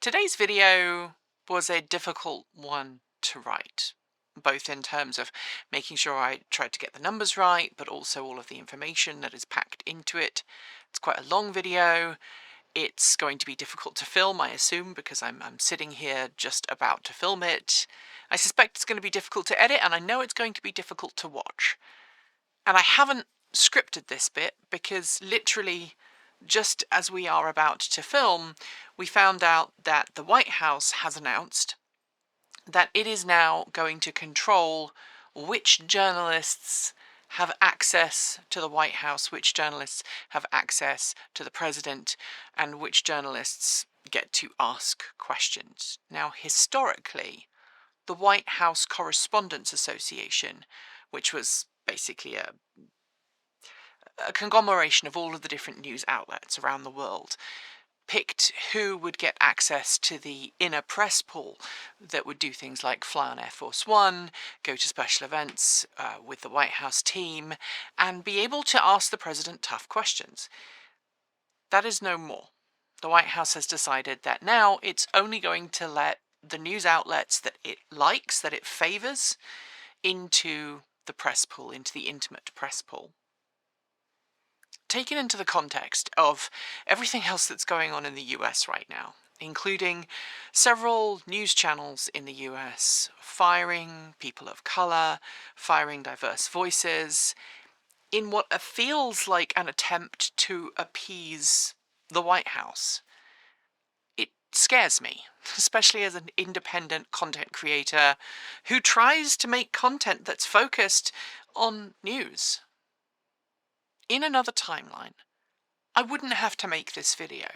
Today's video was a difficult one to write, both in terms of making sure I tried to get the numbers right, but also all of the information that is packed into it. It's quite a long video. It's going to be difficult to film, I assume, because I'm sitting here just about to film it. I suspect it's going to be difficult to edit, and I know it's going to be difficult to watch. And I haven't scripted this bit because literally just as we are about to film, we found out that the White House has announced that it is now going to control which journalists have access to the White House, which journalists have access to the president, and which journalists get to ask questions. Now, historically, the White House Correspondents Association, which was basically a conglomeration of all of the different news outlets around the world, picked who would get access to the inner press pool that would do things like fly on Air Force One, go to special events with the White House team, and be able to ask the president tough questions. That is no more. The White House has decided that now it's only going to let the news outlets that it likes, that it favors, into the press pool, into the intimate press pool. Taken into the context of everything else that's going on in the US right now, including several news channels in the US firing people of color, firing diverse voices, in what feels like an attempt to appease the White House. It scares me, especially as an independent content creator who tries to make content that's focused on news. In another timeline, I wouldn't have to make this video.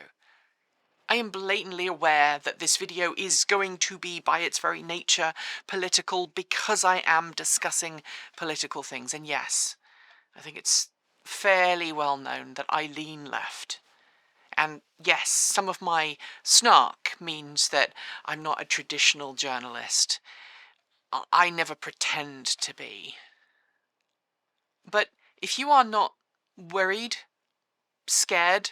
I am blatantly aware that this video is going to be, by its very nature, political because I am discussing political things. And yes, I think it's fairly well known that I lean left. And yes, some of my snark means that I'm not a traditional journalist. I never pretend to be. But if you are not worried, scared,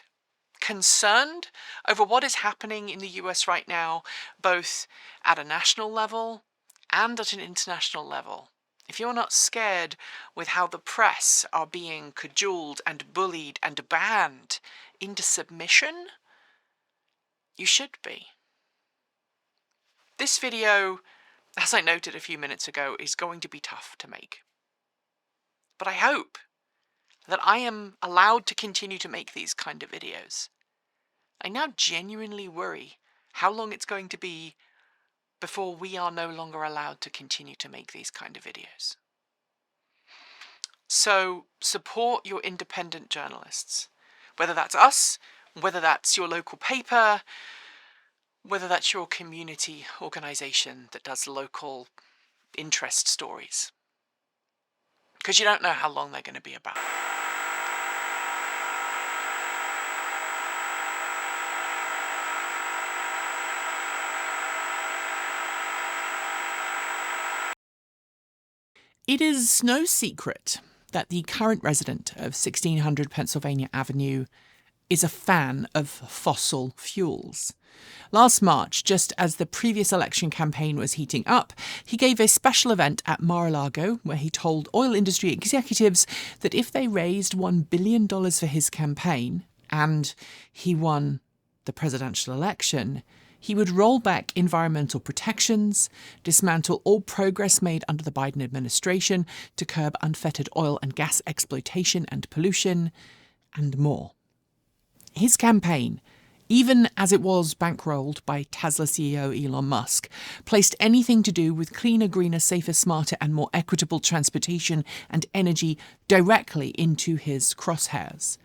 concerned over what is happening in the US right now, both at a national level and at an international level, if you're not scared with how the press are being cajoled and bullied and banned into submission, you should be. This video, as I noted a few minutes ago, is going to be tough to make. But I hope that I am allowed to continue to make these kind of videos. I now genuinely worry how long it's going to be before we are no longer allowed to continue to make these kind of videos. So support your independent journalists, whether that's us, whether that's your local paper, whether that's your community organization that does local interest stories. Because you don't know how long they're going to be about. It is no secret that the current resident of 1600 Pennsylvania Avenue is a fan of fossil fuels. Last March, just as the previous election campaign was heating up, he gave a special event at Mar-a-Lago where he told oil industry executives that if they raised $1 billion for his campaign and he won the presidential election, he would roll back environmental protections, dismantle all progress made under the Biden administration to curb unfettered oil and gas exploitation and pollution, and more. His campaign, even as it was bankrolled by Tesla CEO Elon Musk, placed anything to do with cleaner, greener, safer, smarter and more equitable transportation and energy directly into his crosshairs.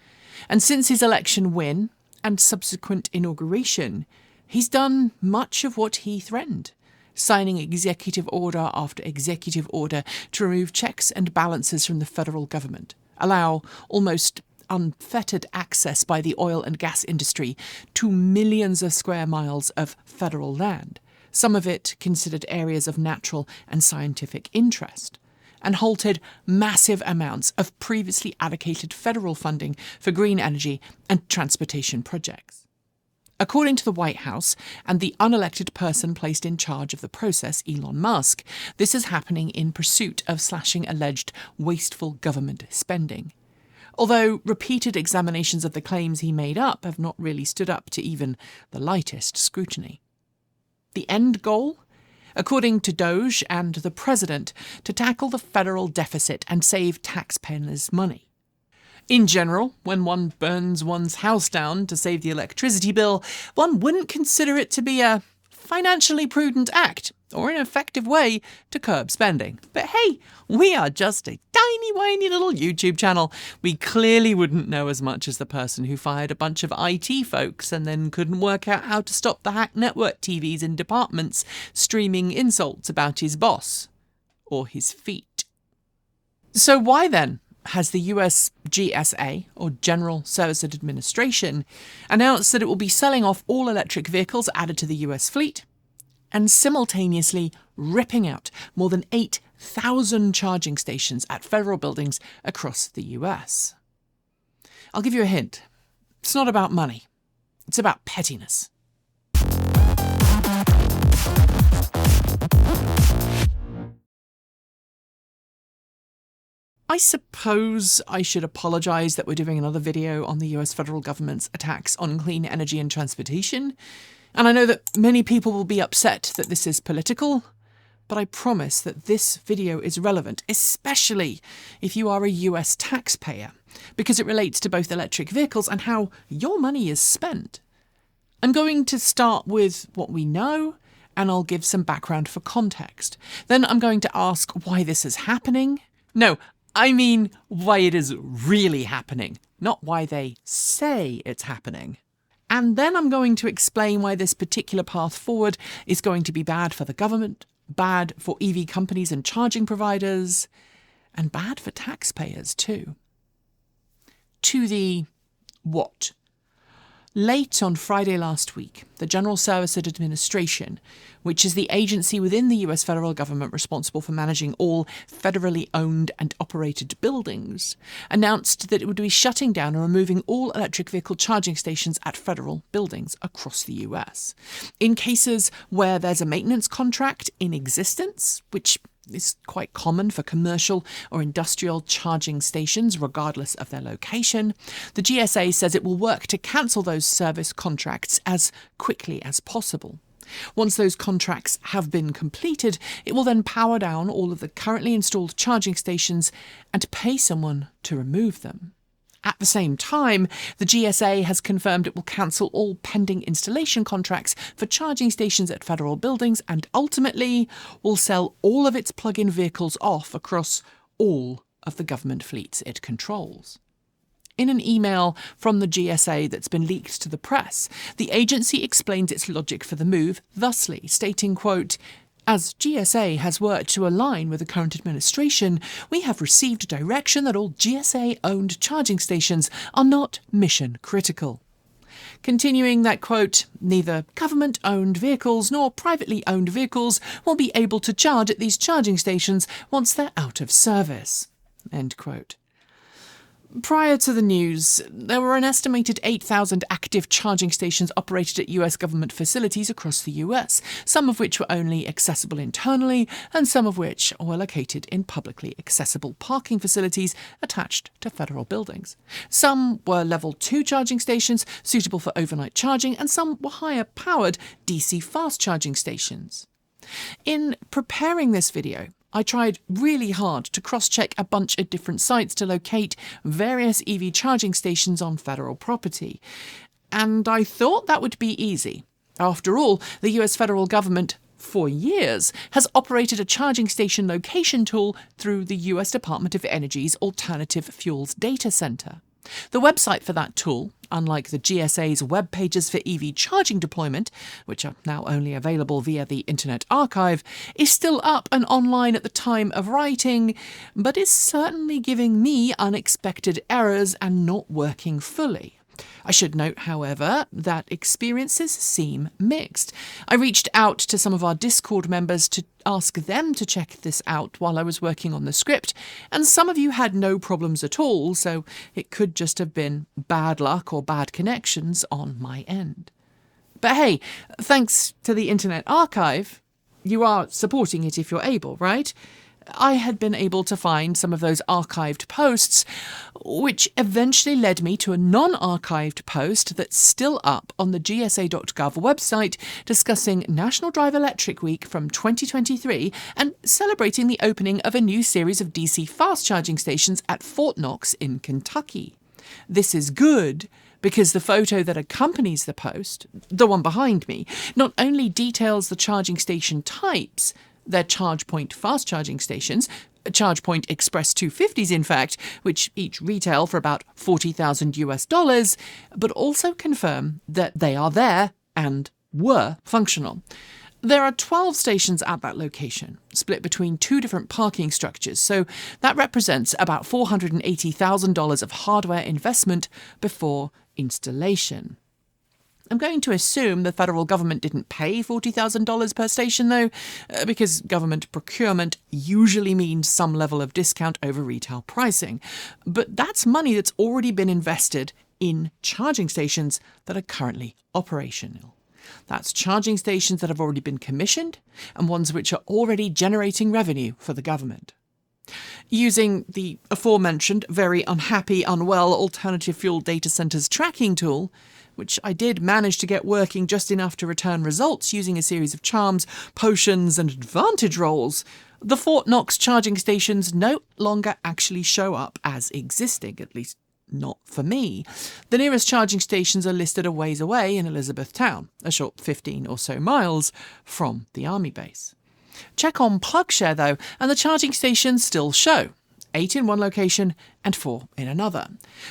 And since his election win and subsequent inauguration, he's done much of what he threatened, signing executive order after executive order to remove checks and balances from the federal government, allow almost unfettered access by the oil and gas industry to millions of square miles of federal land, some of it considered areas of natural and scientific interest, and halted massive amounts of previously allocated federal funding for green energy and transportation projects. According to the White House and the unelected person placed in charge of the process, Elon Musk, this is happening in pursuit of slashing alleged wasteful government spending. Although repeated examinations of the claims he made up have not really stood up to even the lightest scrutiny. The end goal? According to Doge and the President, to tackle the federal deficit and save taxpayers' money. In general, when one burns one's house down to save the electricity bill, one wouldn't consider it to be a financially prudent act or an effective way to curb spending. But hey, we are just a tiny, whiny little YouTube channel. We clearly wouldn't know as much as the person who fired a bunch of IT folks and then couldn't work out how to stop the hacked network TVs in departments streaming insults about his boss or his feet. So why then has the US GSA, or General Services Administration, announced that it will be selling off all electric vehicles added to the US fleet and simultaneously ripping out more than 8,000 charging stations at federal buildings across the US. I'll give you a hint. It's not about money. It's about pettiness. I suppose I should apologise that we're doing another video on the US federal government's attacks on clean energy and transportation, and I know that many people will be upset that this is political, but I promise that this video is relevant, especially if you are a US taxpayer, because it relates to both electric vehicles and how your money is spent. I'm going to start with what we know, and I'll give some background for context. Then I'm going to ask why this is happening. No, I mean why it is really happening, not why they say it's happening. And then I'm going to explain why this particular path forward is going to be bad for the government, bad for EV companies and charging providers, and bad for taxpayers too. To the what? Late on Friday last week, the General Services Administration, which is the agency within the US federal government responsible for managing all federally owned and operated buildings, announced that it would be shutting down and removing all electric vehicle charging stations at federal buildings across the US. In cases where there's a maintenance contract in existence, which is quite common for commercial or industrial charging stations, regardless of their location, the GSA says it will work to cancel those service contracts as quickly as possible. Once those contracts have been completed, it will then power down all of the currently installed charging stations and pay someone to remove them. At the same time, the GSA has confirmed it will cancel all pending installation contracts for charging stations at federal buildings and ultimately will sell all of its plug-in vehicles off across all of the government fleets it controls. In an email from the GSA that's been leaked to the press, the agency explains its logic for the move thusly, stating, quote, "As GSA has worked to align with the current administration, we have received direction that all GSA-owned charging stations are not mission critical." Continuing that, quote, "Neither government-owned vehicles nor privately owned vehicles will be able to charge at these charging stations once they're out of service." End quote. Prior to the news, there were an estimated 8,000 active charging stations operated at US government facilities across the US, some of which were only accessible internally, and some of which were located in publicly accessible parking facilities attached to federal buildings. Some were level 2 charging stations suitable for overnight charging, and some were higher-powered DC fast charging stations. In preparing this video, I tried really hard to cross-check a bunch of different sites to locate various EV charging stations on federal property. And I thought that would be easy. After all, the US federal government, for years, has operated a charging station location tool through the US Department of Energy's Alternative Fuels Data Center. The website for that tool, unlike the GSA's web pages for EV charging deployment, which are now only available via the Internet Archive, is still up and online at the time of writing, but is certainly giving me unexpected errors and not working fully. I should note, however, that experiences seem mixed. I reached out to some of our Discord members to ask them to check this out while I was working on the script, and some of you had no problems at all, so it could just have been bad luck or bad connections on my end. But hey, thanks to the Internet Archive, you are supporting it if you're able, right? I had been able to find some of those archived posts, which eventually led me to a non-archived post that's still up on the gsa.gov website discussing National Drive Electric Week from 2023 and celebrating the opening of a new series of DC fast charging stations at Fort Knox in Kentucky. This is good because the photo that accompanies the post, the one behind me, not only details the charging station types, they're ChargePoint fast charging stations, ChargePoint Express 250s in fact, which each retail for about $40,000, but also confirm that they are there and were functional. There are 12 stations at that location, split between two different parking structures, so that represents about $480,000 of hardware investment before installation. I'm going to assume the federal government didn't pay $40,000 per station, though, because government procurement usually means some level of discount over retail pricing. But that's money that's already been invested in charging stations that are currently operational. That's charging stations that have already been commissioned and ones which are already generating revenue for the government. Using the aforementioned very unhappy, unwell alternative fuel data centers tracking tool, which I did manage to get working just enough to return results using a series of charms, potions and advantage rolls, the Fort Knox charging stations no longer actually show up as existing, at least not for me. The nearest charging stations are listed a ways away in Elizabethtown, a short 15 or so miles from the army base. Check on PlugShare though, and the charging stations still show. 8 in one location and 4 in another.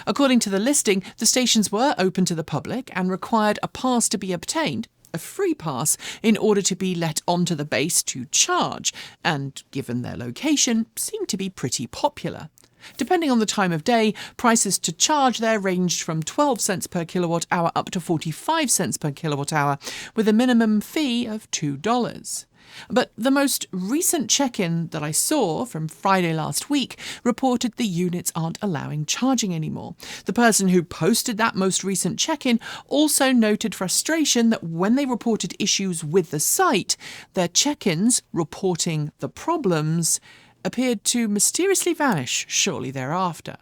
According to the listing, the stations were open to the public and required a pass to be obtained, a free pass, in order to be let onto the base to charge, and given their location, seemed to be pretty popular. Depending on the time of day, prices to charge there ranged from 12 cents per kilowatt hour up to 45 cents per kilowatt hour, with a minimum fee of $2. But the most recent check-in that I saw from Friday last week reported the units aren't allowing charging anymore. The person who posted that most recent check-in also noted frustration that when they reported issues with the site, their check-ins reporting the problems appeared to mysteriously vanish shortly thereafter.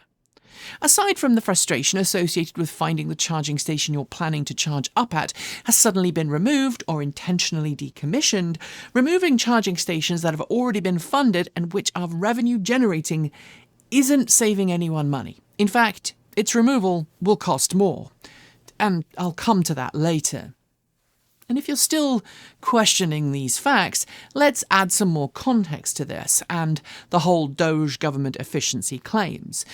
Aside from the frustration associated with finding the charging station you're planning to charge up at has suddenly been removed or intentionally decommissioned, removing charging stations that have already been funded and which are revenue generating isn't saving anyone money. In fact, its removal will cost more. And I'll come to that later. And if you're still questioning these facts, let's add some more context to this and the whole Doge government efficiency claims.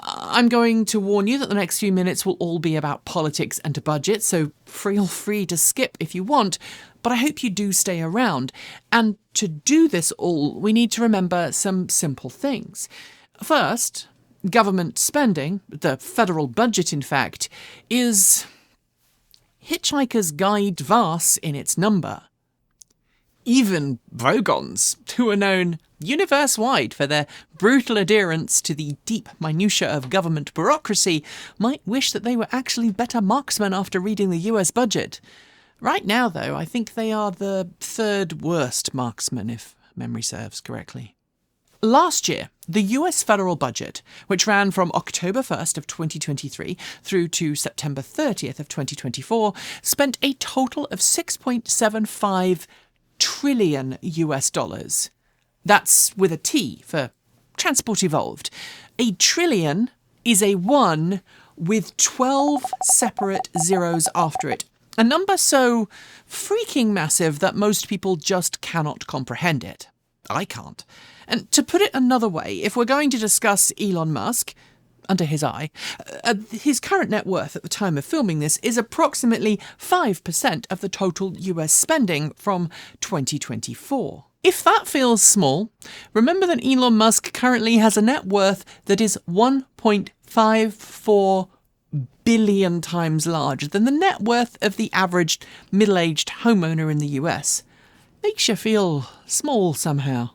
I'm going to warn you that the next few minutes will all be about politics and budget, so feel free to skip if you want, but I hope you do stay around. And to do this all, we need to remember some simple things. First, government spending, the federal budget in fact, is Hitchhiker's Guide vast in its number. Even Vogons, who are known universe-wide for their brutal adherence to the deep minutiae of government bureaucracy, might wish that they were actually better marksmen after reading the US budget. Right now, though, I think they are the third worst marksmen, if memory serves correctly. Last year, the US federal budget, which ran from October 1st of 2023 through to September 30th of 2024, spent a total of $6.75 trillion US dollars. That's with a T for transport evolved. A trillion is a 1 with 12 separate zeros after it. A number so freaking massive that most people just cannot comprehend it. I can't. And to put it another way, if we're going to discuss Elon Musk, under his eye, his current net worth at the time of filming this is approximately 5% of the total US spending from 2024. If that feels small, remember that Elon Musk currently has a net worth that is 1.54 billion times larger than the net worth of the average middle-aged homeowner in the US. Makes you feel small somehow.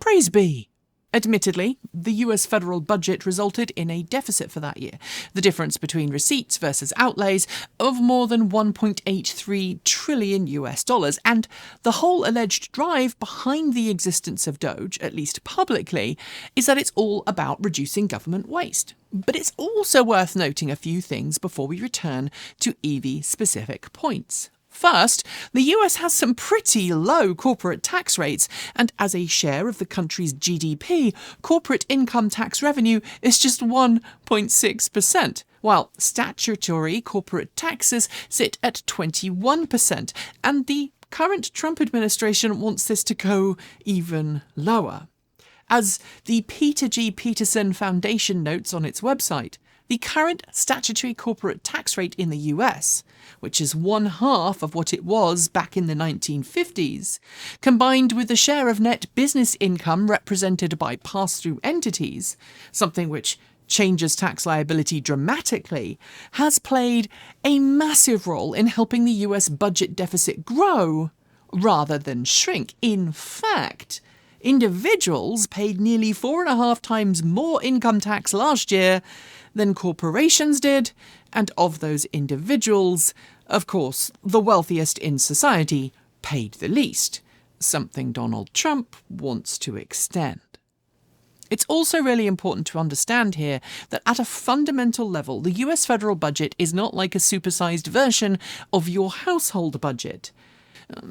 Praise be. Admittedly, the US federal budget resulted in a deficit for that year, the difference between receipts versus outlays of more than 1.83 trillion US dollars, and the whole alleged drive behind the existence of Doge, at least publicly, is that it's all about reducing government waste. But it's also worth noting a few things before we return to EV-specific points. First, the US has some pretty low corporate tax rates, and as a share of the country's GDP, corporate income tax revenue is just 1.6%, while statutory corporate taxes sit at 21%, and the current Trump administration wants this to go even lower. As the Peter G. Peterson Foundation notes on its website, the current statutory corporate tax rate in the US, which is 1/2 of what it was back in the 1950s, combined with the share of net business income represented by pass-through entities, something which changes tax liability dramatically, has played a massive role in helping the US budget deficit grow rather than shrink. In fact, individuals paid nearly 4.5 times more income tax last year than corporations did, and of those individuals, of course, the wealthiest in society paid the least, something Donald Trump wants to extend. It's also really important to understand here that at a fundamental level, the US federal budget is not like a supersized version of your household budget.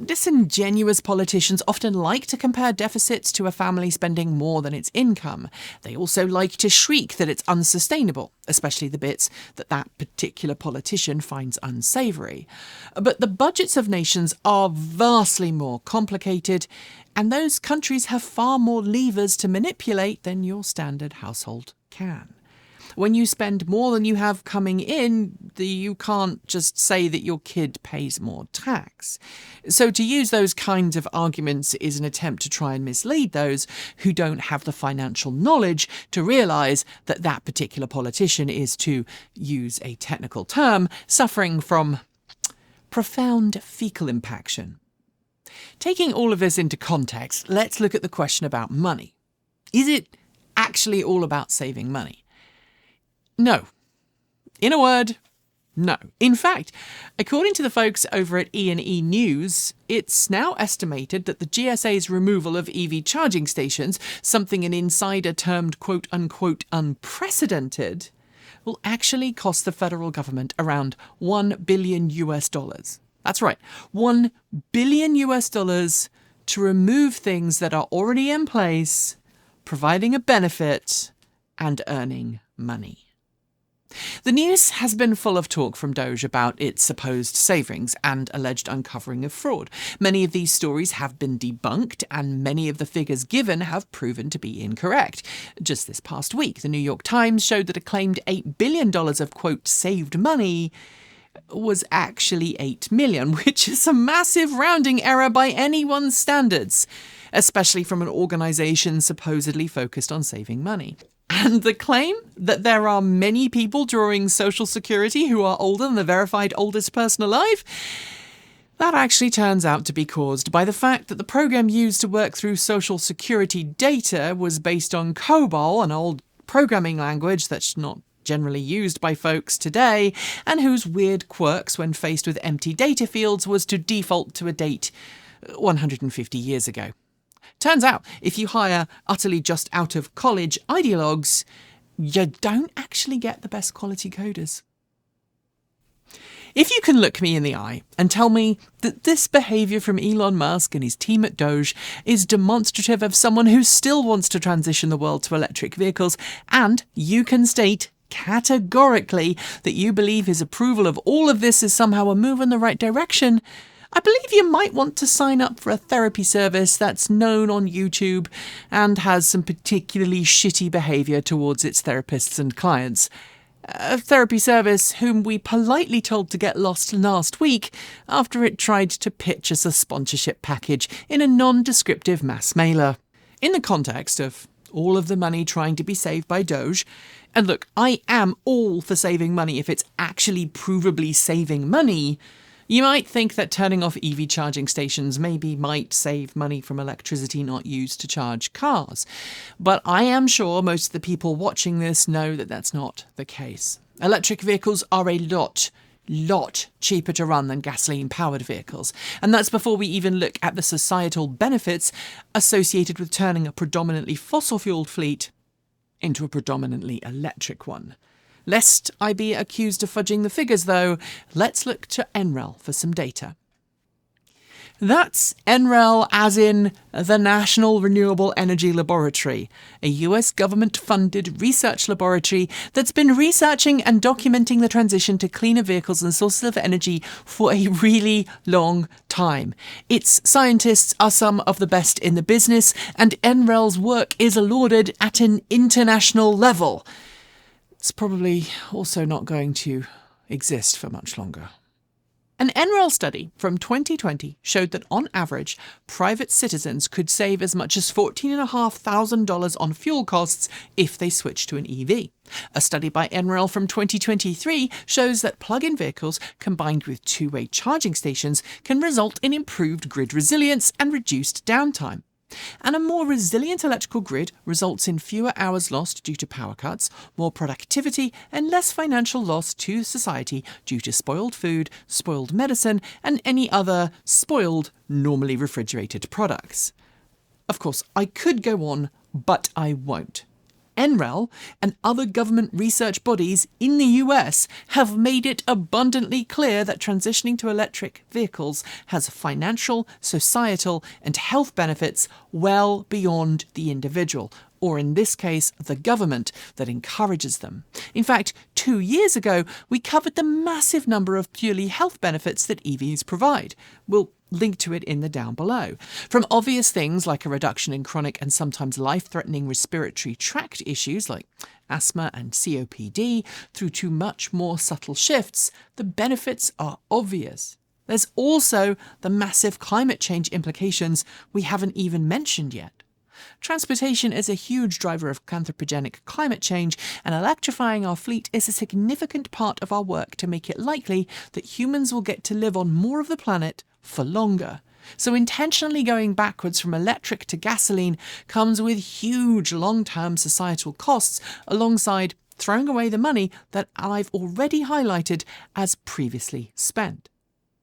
Disingenuous politicians often like to compare deficits to a family spending more than its income. They also like to shriek that it's unsustainable, especially the bits that particular politician finds unsavoury. But the budgets of nations are vastly more complicated, and those countries have far more levers to manipulate than your standard household can. When you spend more than you have coming in, you can't just say that your kid pays more tax. So to use those kinds of arguments is an attempt to try and mislead those who don't have the financial knowledge to realise that that particular politician is, to use a technical term, suffering from profound fecal impaction. Taking all of this into context, let's look at the question about money. Is it actually all about saving money? No. In a word, no. In fact, according to the folks over at E&E News, it's now estimated that the GSA's removal of EV charging stations, something an insider termed quote-unquote unprecedented, will actually cost the federal government around $1 billion US. That's right, $1 billion US to remove things that are already in place, providing a benefit and earning money. The news has been full of talk from Doge about its supposed savings and alleged uncovering of fraud. Many of these stories have been debunked, and many of the figures given have proven to be incorrect. Just this past week, the New York Times showed that a claimed $8 billion of, quote, saved money was actually $8 million, which is a massive rounding error by anyone's standards, especially from an organisation supposedly focused on saving money. And the claim that there are many people drawing Social Security who are older than the verified oldest person alive, that actually turns out to be caused by the fact that the program used to work through Social Security data was based on COBOL, an old programming language that's not generally used by folks today, and whose weird quirks when faced with empty data fields was to default to a date 150 years ago. Turns out, if you hire utterly just out of college ideologues, you don't actually get the best quality coders. If you can look me in the eye and tell me that this behaviour from Elon Musk and his team at Doge is demonstrative of someone who still wants to transition the world to electric vehicles, and you can state categorically that you believe his approval of all of this is somehow a move in the right direction, I believe you might want to sign up for a therapy service that's known on YouTube and has some particularly shitty behaviour towards its therapists and clients. A therapy service whom we politely told to get lost last week after it tried to pitch us a sponsorship package in a non-descriptive mass mailer. In the context of all of the money trying to be saved by Doge, and look, I am all for saving money if it's actually provably saving money, You might think that turning off EV charging stations maybe might save money from electricity not used to charge cars, but I am sure most of the people watching this know that that's not the case. Electric vehicles are a lot cheaper to run than gasoline-powered vehicles, and that's before we even look at the societal benefits associated with turning a predominantly fossil-fueled fleet into a predominantly electric one. Lest I be accused of fudging the figures, though, let's look to NREL for some data. That's NREL as in the National Renewable Energy Laboratory, a US government-funded research laboratory that's been researching and documenting the transition to cleaner vehicles and sources of energy for a really long time. Its scientists are some of the best in the business, and NREL's work is lauded at an international level. It's probably also not going to exist for much longer. An NREL study from 2020 showed that on average, private citizens could save as much as $14,500 on fuel costs if they switched to an EV. A study by NREL from 2023 shows that plug-in vehicles combined with two-way charging stations can result in improved grid resilience and reduced downtime. And a more resilient electrical grid results in fewer hours lost due to power cuts, more productivity, and less financial loss to society due to spoiled food, spoiled medicine, and any other spoiled, normally refrigerated products. Of course, I could go on, but I won't. NREL and other government research bodies in the US have made it abundantly clear that transitioning to electric vehicles has financial, societal, and health benefits well beyond the individual, or in this case, the government that encourages them. In fact, 2 years ago, we covered the massive number of purely health benefits that EVs provide. We'll link to it in the down below. From obvious things like a reduction in chronic and sometimes life-threatening respiratory tract issues like asthma and COPD, through to much more subtle shifts, the benefits are obvious. There's also the massive climate change implications we haven't even mentioned yet. Transportation is a huge driver of anthropogenic climate change, and electrifying our fleet is a significant part of our work to make it likely that humans will get to live on more of the planet for longer. So intentionally going backwards from electric to gasoline comes with huge long-term societal costs, alongside throwing away the money that I've already highlighted as previously spent.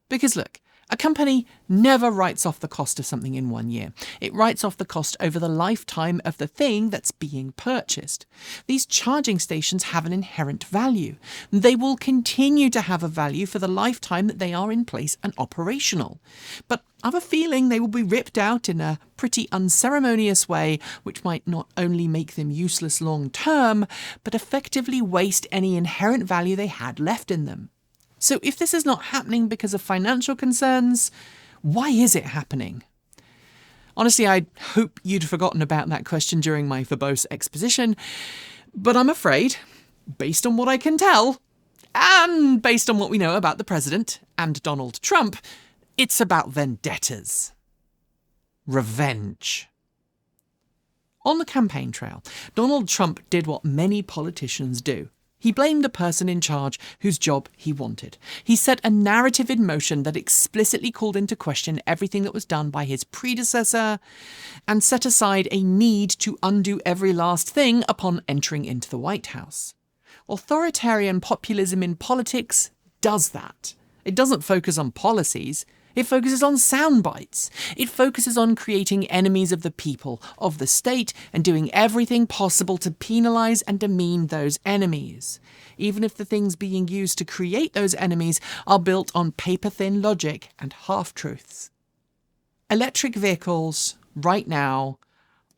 Because look, a company never writes off the cost of something in 1 year. It writes off the cost over the lifetime of the thing that's being purchased. These charging stations have an inherent value. They will continue to have a value for the lifetime that they are in place and operational. But I have a feeling they will be ripped out in a pretty unceremonious way, which might not only make them useless long term, but effectively waste any inherent value they had left in them. So if this is not happening because of financial concerns, why is it happening? Honestly, I hope you'd forgotten about that question during my verbose exposition, but I'm afraid, based on what I can tell, and based on what we know about the president and Donald Trump, it's about vendettas. Revenge. On the campaign trail, Donald Trump did what many politicians do. He blamed the person in charge whose job he wanted. He set a narrative in motion that explicitly called into question everything that was done by his predecessor, and set aside a need to undo every last thing upon entering into the White House. Authoritarian populism in politics does that. It doesn't focus on policies. It focuses on sound bites. It focuses on creating enemies of the people, of the state, and doing everything possible to penalise and demean those enemies, even if the things being used to create those enemies are built on paper-thin logic and half-truths. Electric vehicles, right now,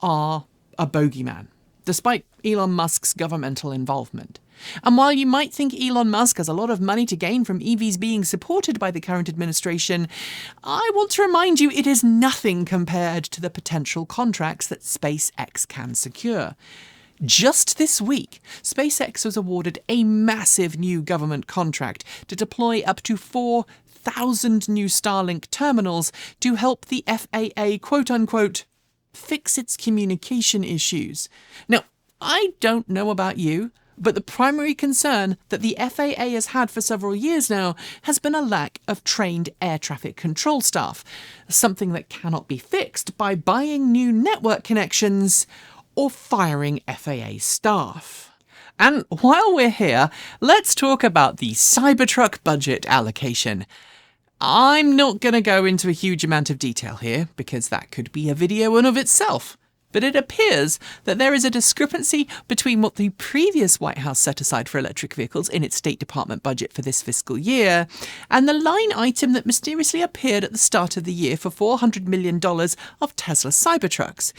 are a bogeyman, despite Elon Musk's governmental involvement. And while you might think Elon Musk has a lot of money to gain from EVs being supported by the current administration, I want to remind you it is nothing compared to the potential contracts that SpaceX can secure. Just this week, SpaceX was awarded a massive new government contract to deploy up to 4,000 new Starlink terminals to help the FAA, quote-unquote, fix its communication issues. Now, I don't know about you, But the primary concern that the FAA has had for several years now has been a lack of trained air traffic control staff, something that cannot be fixed by buying new network connections or firing FAA staff. And while we're here, let's talk about the Cybertruck budget allocation. I'm not going to go into a huge amount of detail here, because that could be a video in of itself. But it appears that there is a discrepancy between what the previous White House set aside for electric vehicles in its State Department budget for this fiscal year, and the line item that mysteriously appeared at the start of the year for $400 million of Tesla Cybertrucks.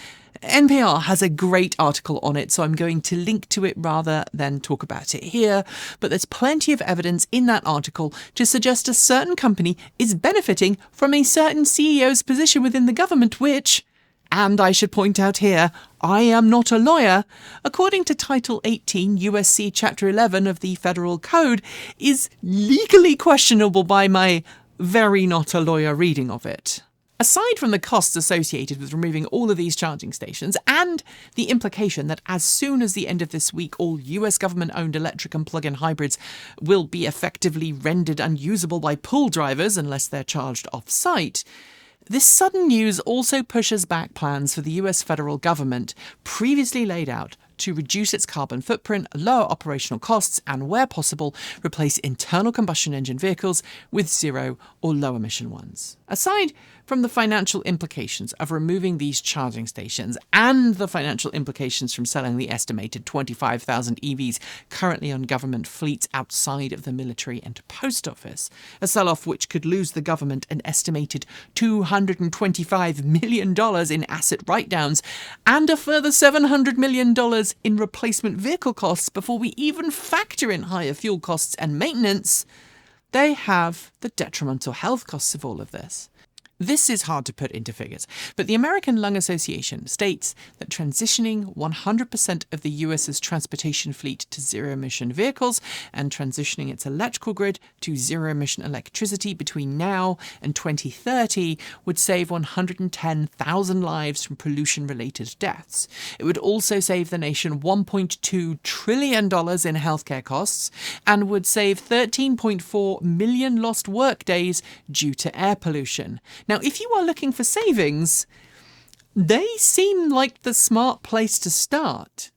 NPR has a great article on it, so I'm going to link to it rather than talk about it here, but there's plenty of evidence in that article to suggest a certain company is benefiting from a certain CEO's position within the government, which, and I should point out here, I am not a lawyer, according to Title 18 USC Chapter 11 of the Federal Code, is legally questionable by my very not a lawyer reading of it. Aside from the costs associated with removing all of these charging stations, and the implication that as soon as the end of this week all US government-owned electric and plug-in hybrids will be effectively rendered unusable by pool drivers unless they're charged off-site, this sudden news also pushes back plans for the US federal government, previously laid out to reduce its carbon footprint, lower operational costs, and where possible, replace internal combustion engine vehicles with zero or low emission ones. Aside from the financial implications of removing these charging stations and the financial implications from selling the estimated 25,000 EVs currently on government fleets outside of the military and post office, a sell-off which could lose the government an estimated $225 million in asset write-downs and a further $700 million in replacement vehicle costs before we even factor in higher fuel costs and maintenance, they have the detrimental health costs of all of this. This is hard to put into figures, but the American Lung Association states that transitioning 100% of the US's transportation fleet to zero-emission vehicles and transitioning its electrical grid to zero-emission electricity between now and 2030 would save 110,000 lives from pollution-related deaths. It would also save the nation $1.2 trillion in healthcare costs and would save 13.4 million lost workdays due to air pollution. Now, if you are looking for savings, they seem like the smart place to start.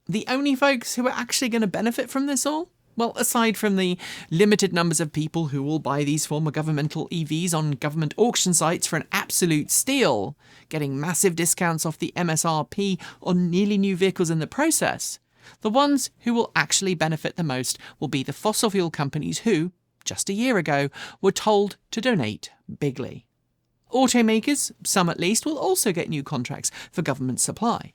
The only folks who are actually going to benefit from this all? Well, aside from the limited numbers of people who will buy these former governmental EVs on government auction sites for an absolute steal, getting massive discounts off the MSRP on nearly new vehicles in the process, the ones who will actually benefit the most will be the fossil fuel companies who, just a year ago, were told to donate bigly. Automakers, some at least, will also get new contracts for government supply.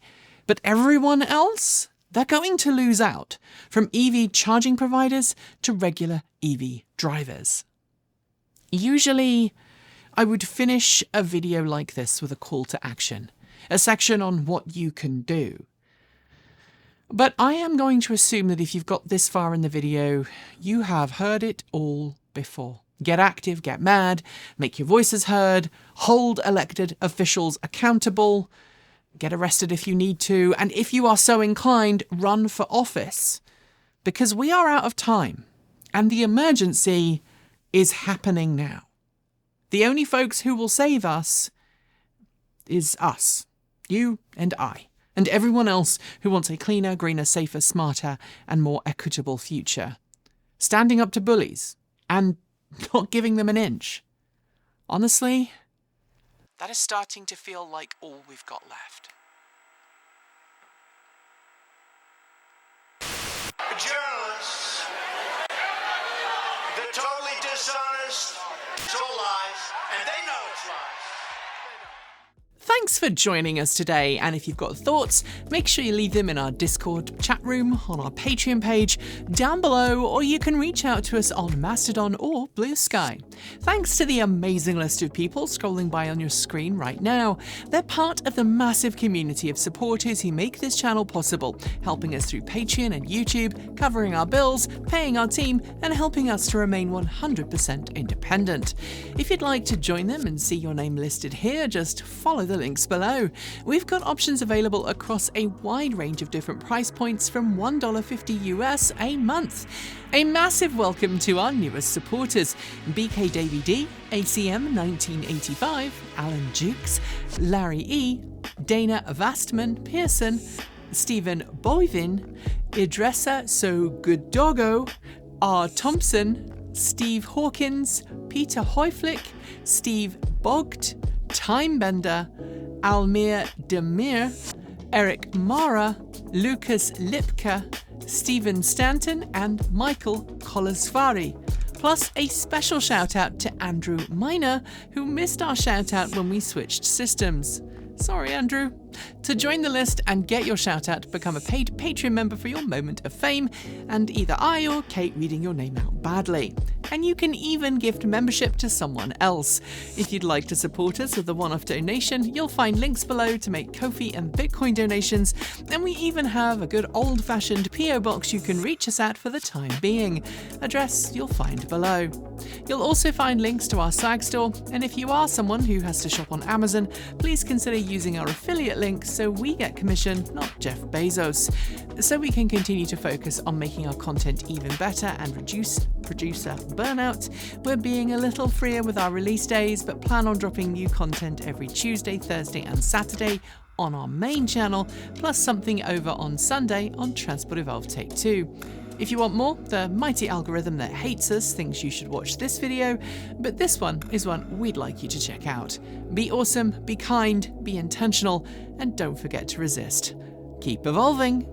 But everyone else? They're going to lose out, from EV charging providers to regular EV drivers. Usually, I would finish a video like this with a call to action, a section on what you can do. But I am going to assume that if you've got this far in the video, you have heard it all before. Get active, get mad, make your voices heard, hold elected officials accountable, get arrested if you need to, and if you are so inclined, run for office. Because we are out of time, and the emergency is happening now. The only folks who will save us is us, you and I. And everyone else who wants a cleaner, greener, safer, smarter, and more equitable future. Standing up to bullies, and not giving them an inch. Honestly, that is starting to feel like all we've got left. Journalists, they're totally dishonest, it's all lies, and they know it's lies. Thanks for joining us today, and if you've got thoughts, make sure you leave them in our Discord chat room, on our Patreon page, down below, or you can reach out to us on Mastodon or Blue Sky. Thanks to the amazing list of people scrolling by on your screen right now. They're part of the massive community of supporters who make this channel possible, helping us through Patreon and YouTube, covering our bills, paying our team, and helping us to remain 100% independent. If you'd like to join them and see your name listed here, just follow the links below. We've got options available across a wide range of different price points from $1.50 US a month. A massive welcome to our newest supporters: BK Davy D, ACM 1985, Alan Jukes, Larry E, Dana Vastman Pearson, Stephen Boivin, Idressa So Good Doggo, R. Thompson, Steve Hawkins, Peter Hoyflick, Steve Bogt, Timebender, Almir Demir, Eric Mara, Lucas Lipka, Stephen Stanton, and Michael Kolasvari. Plus a special shout out to Andrew Miner, who missed our shout out when we switched systems. Sorry, Andrew. To join the list and get your shout out, become a paid Patreon member for your moment of fame, and either I or Kate reading your name out badly. And you can even gift membership to someone else. If you'd like to support us with a one-off donation, you'll find links below to make Ko-fi and Bitcoin donations, and we even have a good old-fashioned PO box you can reach us at for the time being. Address you'll find below. You'll also find links to our swag store, and if you are someone who has to shop on Amazon, please consider using our affiliate link so we get commission, not Jeff Bezos. So we can continue to focus on making our content even better and reduce producer burnout. We're being a little freer with our release days, but plan on dropping new content every Tuesday, Thursday and Saturday on our main channel, plus something over on Sunday on Transport Evolved Take 2. If you want more, the mighty algorithm that hates us thinks you should watch this video, but this one is one we'd like you to check out. Be awesome, be kind, be intentional, and don't forget to resist. Keep evolving!